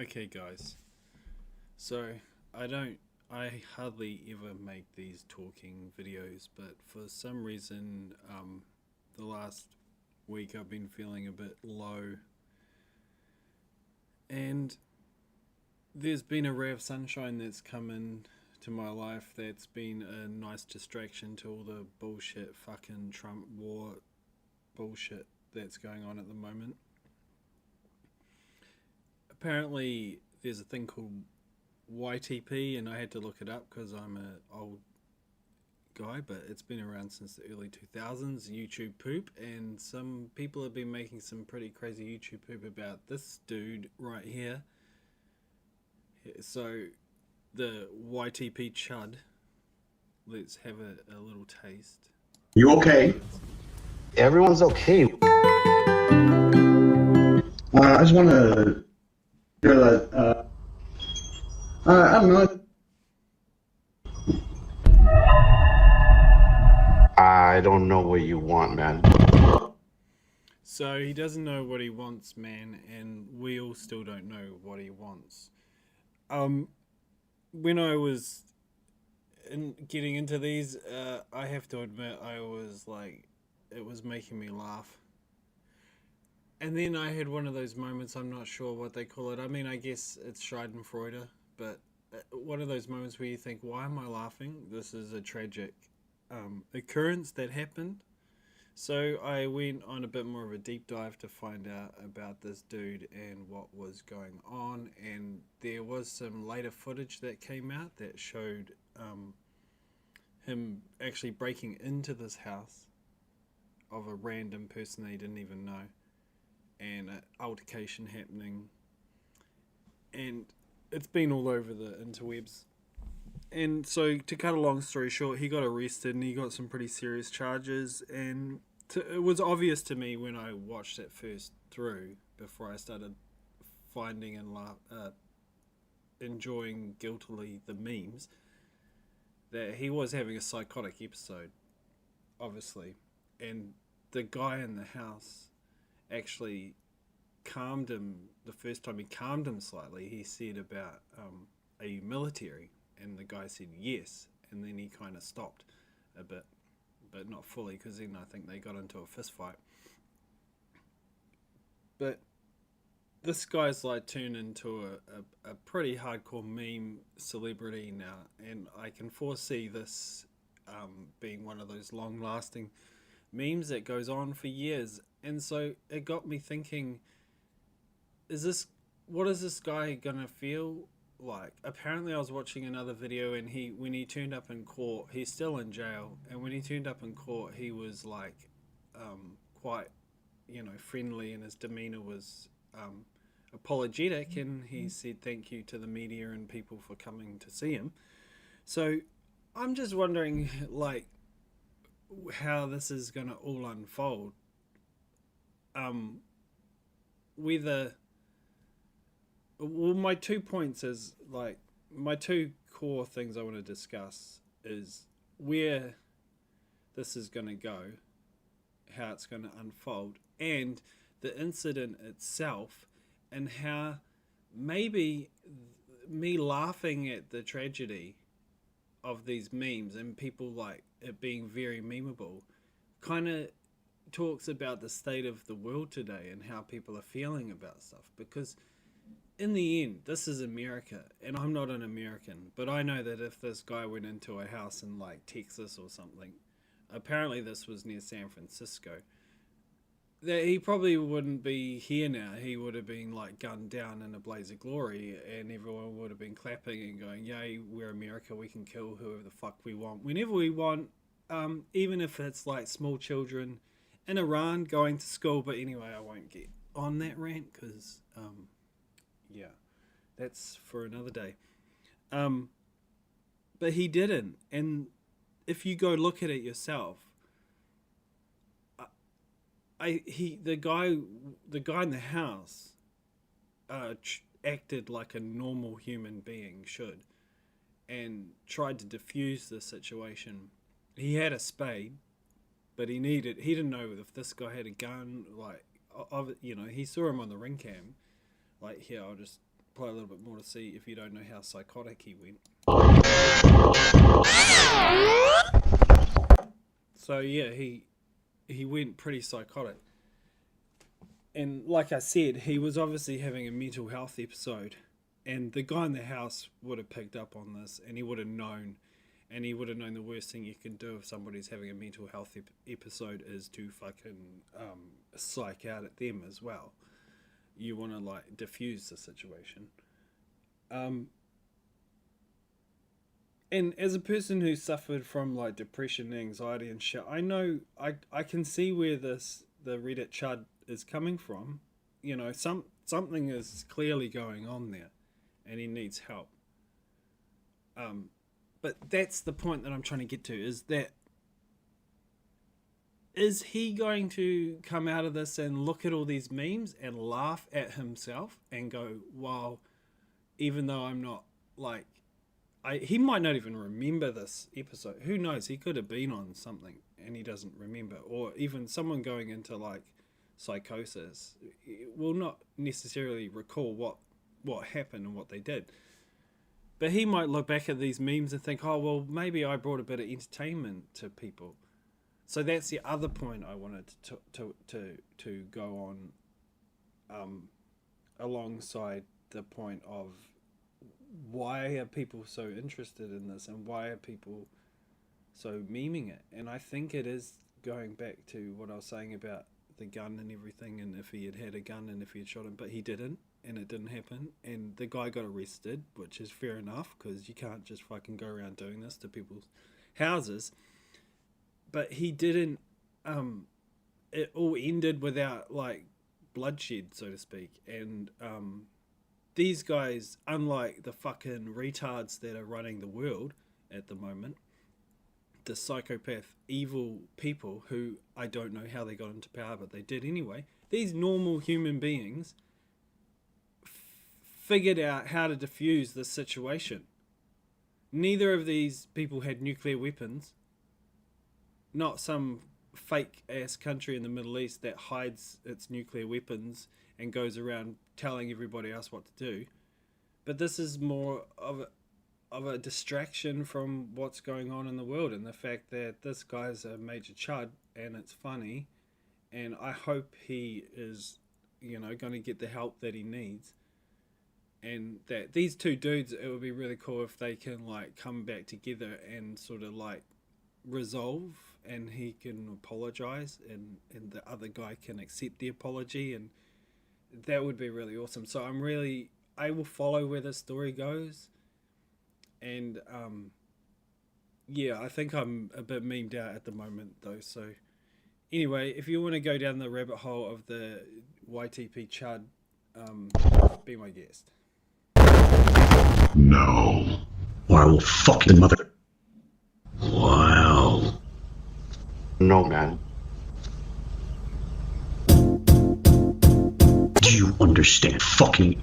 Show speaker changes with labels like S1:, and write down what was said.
S1: Okay, guys. So, I hardly ever make these talking videos, but for some reason, the last week I've been feeling a bit low. And there's been a ray of sunshine that's come in to my life that's been a nice distraction to all the bullshit fucking Trump war bullshit that's going on at the moment. Apparently, there's a thing called YTP, and I had to look it up because I'm an old guy, but it's been around since the early 2000s, YouTube poop, and some people have been making some pretty crazy YouTube poop about this dude right here. So, the YTP Chud, let's have a little taste.
S2: You okay?
S3: Everyone's okay.
S2: I just want to hear that. I don't know.
S3: I don't know what you want, man.
S1: So he doesn't know what he wants, man, and we all still don't know what he wants. When I was getting into these, I have to admit I was like, it was making me laugh. And then I had one of those moments, I'm not sure what they call it. I mean, I guess it's Schadenfreude, but one of those moments where you think, why am I laughing? This is a tragic occurrence that happened. So I went on a bit more of a deep dive to find out about this dude and what was going on, and there was some later footage that came out that showed him actually breaking into this house of a random person they didn't even know, and an altercation happening, and it's been all over the interwebs. And so, to cut a long story short, he got arrested and he got some pretty serious charges. And it was obvious to me when I watched it first through, before I started finding and enjoying guiltily the memes, that he was having a psychotic episode, obviously. And the guy in the house actually calmed him. The first time he calmed him slightly, he said about, are you military? And the guy said yes, and then he kind of stopped a bit, but not fully, because then I think they got into a fist fight. But this guy's like turned into a pretty hardcore meme celebrity now, and I can foresee this being one of those long-lasting memes that goes on for years. And so it got me thinking, what is this guy gonna feel like? Apparently I was watching another video, and when he turned up in court, he's still in jail, and when he turned up in court, he was like quite friendly, and his demeanor was apologetic, and he said thank you to the media and people for coming to see him. So I'm just wondering, like, how this is gonna all unfold. My 2 points is, like, my two core things I want to discuss is where this is going to go, how it's going to unfold, and the incident itself, and how maybe me laughing at the tragedy of these memes and people like it being very memeable kind of talks about the state of the world today and how people are feeling about stuff. Because in the end, this is America, and I'm not an American, but I know that if this guy went into a house in like Texas or something, apparently this was near San Francisco, that he probably wouldn't be here now. He would have been like gunned down in a blaze of glory, and everyone would have been clapping and going, yay, we're America, we can kill whoever the fuck we want, whenever we want, even if it's like small children in Iran going to school. But anyway, I won't get on that rant, because yeah, that's for another day. But he didn't, and if you go look at it yourself, the guy in the house acted like a normal human being should, and tried to diffuse the situation. He had a spade, but he didn't know if this guy had a gun. Like, he saw him on the ring cam. Like, here, I'll just quite a little bit more to see if you don't know how psychotic he went. So yeah, he went pretty psychotic. And like I said, he was obviously having a mental health episode. And the guy in the house would have picked up on this, and he would have known. And he would have known the worst thing you can do if somebody's having a mental health episode is to fucking psych out at them as well. You want to like diffuse the situation. And as a person who suffered from like depression, anxiety, and shit, I know I can see where the Reddit chud is coming from. You know, something is clearly going on there, and he needs help. But that's the point that I'm trying to get to, is he going to come out of this and look at all these memes and laugh at himself and go, wow, even though I'm not like, he might not even remember this episode. Who knows? He could have been on something and he doesn't remember. Or even someone going into like psychosis will not necessarily recall what happened and what they did. But he might look back at these memes and think, oh, well, maybe I brought a bit of entertainment to people. So that's the other point I wanted to go on alongside the point of why are people so interested in this and why are people so memeing it? And I think it is going back to what I was saying about the gun and everything, and if he had a gun and if he had shot him, but he didn't, and it didn't happen, and the guy got arrested, which is fair enough because you can't just fucking go around doing this to people's houses. But he didn't, it all ended without like bloodshed, so to speak. And these guys, unlike the fucking retards that are running the world at the moment, the psychopath, evil people who I don't know how they got into power, but they did anyway. These normal human beings figured out how to defuse this situation. Neither of these people had nuclear weapons. Not some fake ass country in the Middle East that hides its nuclear weapons and goes around telling everybody else what to do. But this is more of a distraction from what's going on in the world, and the fact that this guy's a major chud and it's funny, and I hope he is, you know, going to get the help that he needs. And that these two dudes, it would be really cool if they can like come back together and sort of like resolve, and he can apologize and the other guy can accept the apology, and that would be really awesome. So I will follow where the story goes, and yeah, I think I'm a bit memed out at the moment though. So anyway, if you want to go down the rabbit hole of the YTP chud, be my guest.
S2: No. Or I will fuck your mother. Wow.
S3: No, man.
S2: Do you understand? Fucking